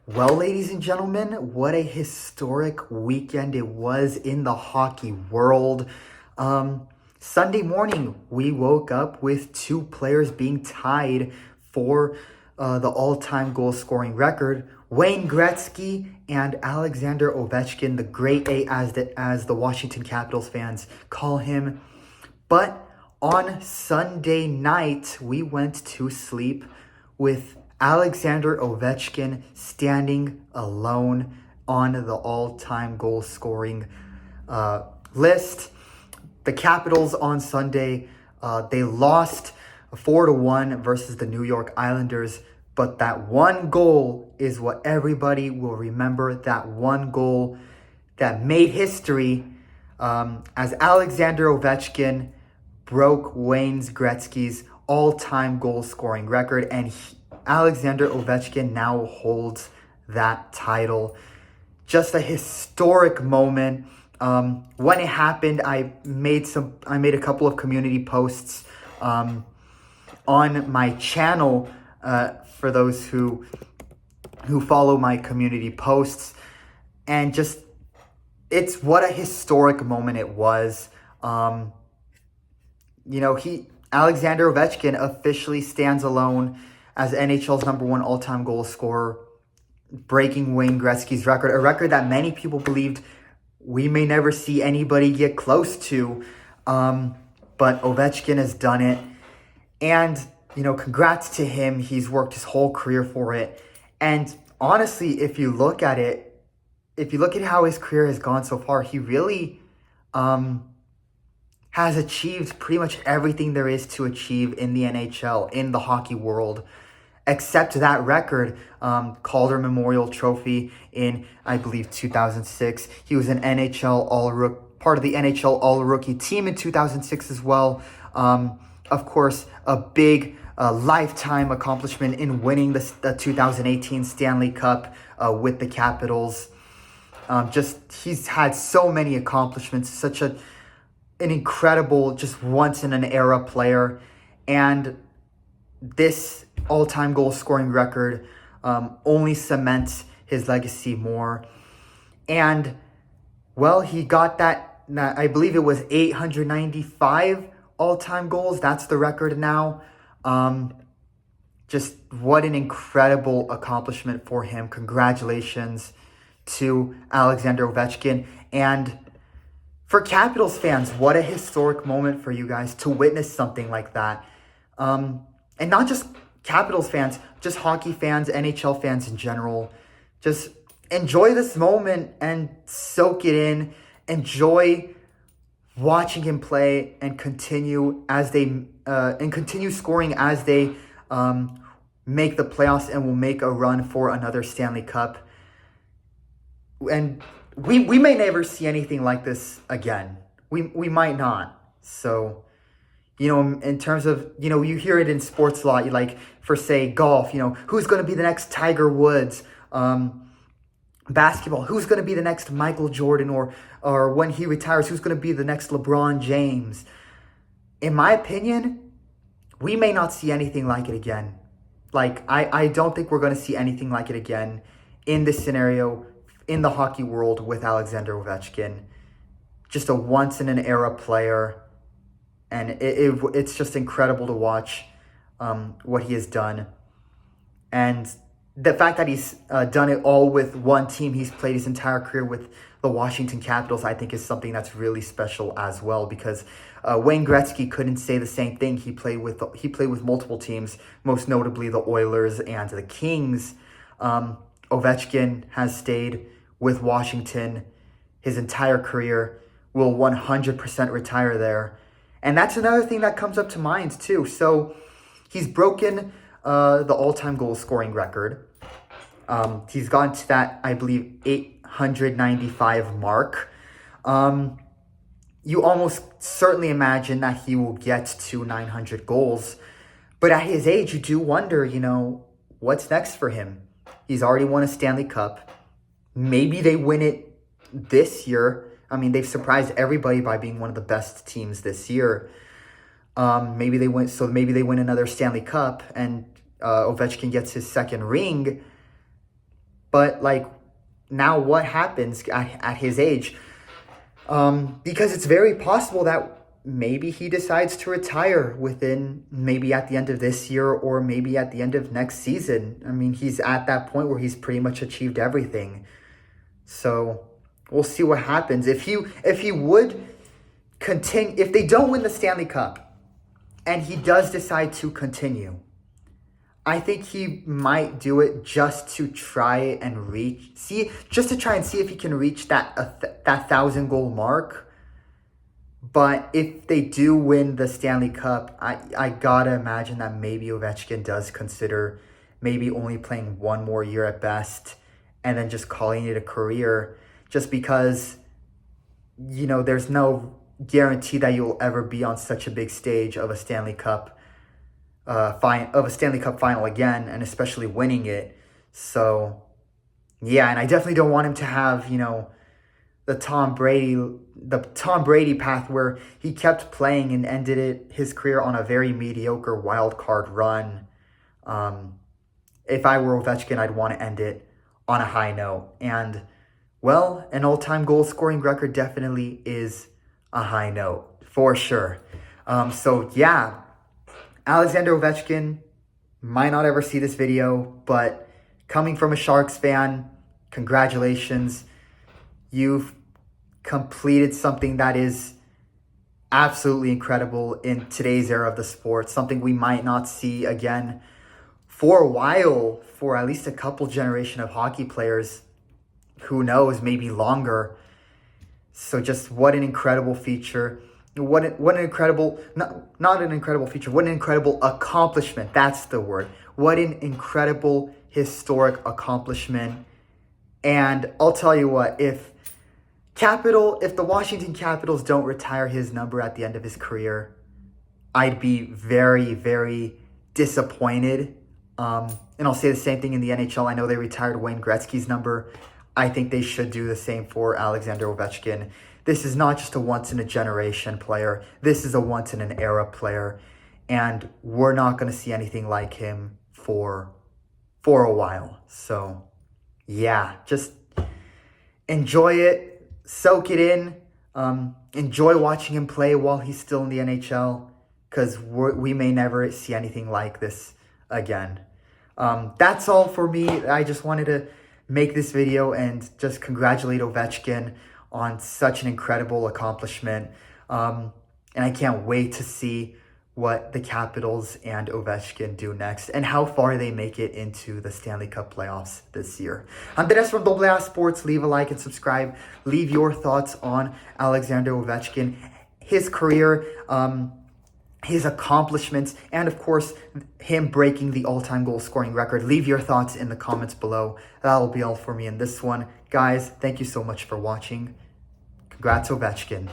Well, ladies and gentlemen, what a historic weekend it was in the hockey world. Um, Sunday morning, we woke up with two players being tied for the all-time goal-scoring record. Wayne Gretzky and Alexander Ovechkin, the Great Eight, as the Washington Capitals fans call him. But on Sunday night, we went to sleep with Alexander Ovechkin standing alone on the all-time goal scoring list. The Capitals on Sunday, they lost 4-1 versus the New York Islanders, but that one goal is what everybody will remember. That one goal that made history, as Alexander Ovechkin broke Wayne Gretzky's all-time goal-scoring record, and Alexander Ovechkin now holds that title. Just a historic moment. When it happened, I made a couple of community posts on my channel for those who follow my community posts, and just it's what a historic moment it was. Alexander Ovechkin officially stands alone as NHL's #1 all-time goal scorer, breaking Wayne Gretzky's record, a record that many people believed we may never see anybody get close to. But Ovechkin has done it. And, congrats to him. He's worked his whole career for it. And honestly, if you look at how his career has gone so far, he really has achieved pretty much everything there is to achieve in the NHL, in the hockey world, except that record, Calder Memorial Trophy in, I believe, 2006. He was an part of the NHL All-Rookie team in 2006 as well. Of course, a big lifetime accomplishment in winning the 2018 Stanley Cup with the Capitals. He's had so many accomplishments, such an incredible, just once-in-an-era player. And this all-time goal-scoring record only cements his legacy more. And, well, he got that, I believe it was 895 all-time goals. That's the record now. Just what an incredible accomplishment for him. Congratulations to Alexander Ovechkin. And for Capitals fans, what a historic moment for you guys to witness something like that. And not just Capitals fans, just hockey fans, NHL fans in general. Just enjoy this moment and soak it in. Enjoy watching him play and continue scoring as they make the playoffs and will make a run for another Stanley Cup. And we may never see anything like this again. We might not. So, in terms of, you hear it in sports a lot, like for, say, golf, who's going to be the next Tiger Woods? Basketball, who's going to be the next Michael Jordan? Or when he retires, who's going to be the next LeBron James? In my opinion, we may not see anything like it again. Like, I don't think we're going to see anything like it again in this scenario in the hockey world with Alexander Ovechkin. Just a once-in-an-era player. And it's just incredible to watch what he has done. And the fact that he's done it all with one team, he's played his entire career with the Washington Capitals, I think is something that's really special as well, because Wayne Gretzky couldn't say the same thing. He played with multiple teams, most notably the Oilers and the Kings. Ovechkin has stayed with Washington his entire career, will 100% retire there. And that's another thing that comes up to mind too. So he's broken the all-time goal scoring record. He's gone to that, I believe, 895 mark. You almost certainly imagine that he will get to 900 goals. But at his age, you do wonder, what's next for him? He's already won a Stanley Cup. Maybe they win it this year. I mean, they've surprised everybody by being one of the best teams this year. Maybe they win another Stanley Cup, and Ovechkin gets his second ring. But like, now what happens at his age? Because it's very possible that maybe he decides to retire within maybe at the end of this year or maybe at the end of next season. I mean, he's at that point where he's pretty much achieved everything. So we'll see what happens. If he would continue, if they don't win the Stanley Cup and he does decide to continue, I think he might do it just to try and see if he can reach that 1,000 goal mark. But if they do win the Stanley Cup, I gotta imagine that maybe Ovechkin does consider maybe only playing one more year at best and then just calling it a career, just because, there's no guarantee that you'll ever be on such a big stage of a Stanley Cup final again, and especially winning it. So yeah, and I definitely don't want him to have, the Tom Brady path where he kept playing and ended his career on a very mediocre wild card run. If I were Ovechkin, I'd want to end it on a high note. And, well, an all-time goal scoring record definitely is a high note, for sure. So, yeah, Alexander Ovechkin might not ever see this video, but coming from a Sharks fan, congratulations. You've completed something that is absolutely incredible in today's era of the sport, something we might not see again for a while, for at least a couple generation of hockey players. Who knows, maybe longer. So just what an incredible feature. What an incredible, not an incredible feature, what an incredible accomplishment. That's the word. What an incredible historic accomplishment. And I'll tell you what, if the Washington Capitals don't retire his number at the end of his career, I'd be very, very disappointed. And I'll say the same thing in the NHL. I know they retired Wayne Gretzky's number. I think they should do the same for Alexander Ovechkin. This is not just a once-in-a-generation player. This is a once-in-an-era player. And we're not going to see anything like him for a while. So, yeah, just enjoy it. Soak it in. Enjoy watching him play while he's still in the NHL, because we may never see anything like this again. That's all for me. I just wanted to make this video and just congratulate Ovechkin on such an incredible accomplishment. And I can't wait to see what the Capitals and Ovechkin do next and how far they make it into the Stanley Cup playoffs this year. Andres from AA Sports. Leave a like and subscribe. Leave your thoughts on Alexander Ovechkin, his career, his accomplishments, and of course, him breaking the all-time goal scoring record. Leave your thoughts in the comments below. That'll be all for me in this one. Guys, thank you so much for watching. Congrats, Ovechkin.